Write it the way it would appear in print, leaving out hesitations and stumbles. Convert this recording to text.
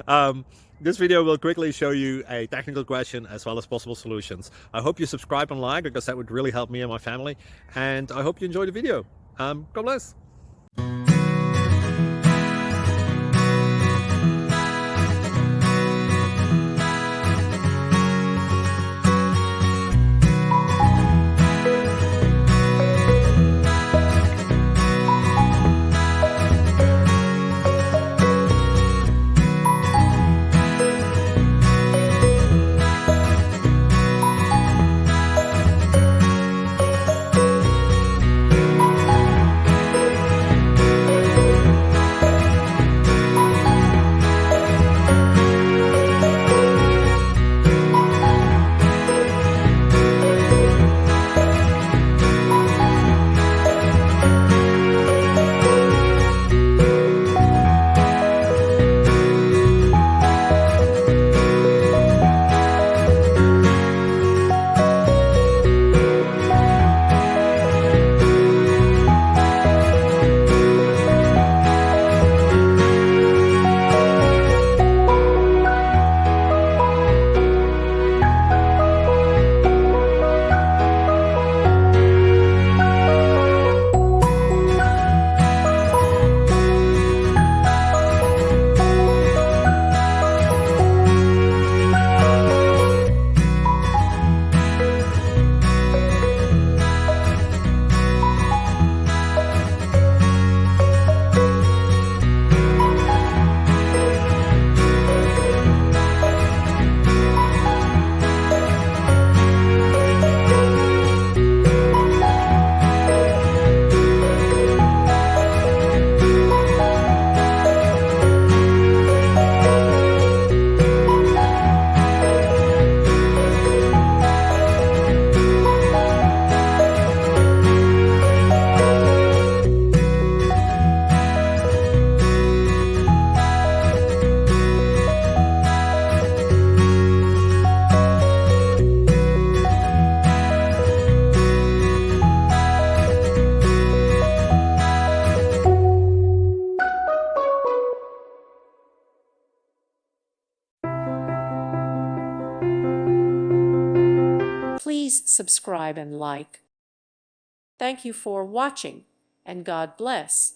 um, this video will quickly show you a technical question as well as possible solutions. I hope you subscribe and like, because that would really help me and my family. And I hope you enjoy the video. God bless. Please subscribe and like. Thank you for watching, and God bless.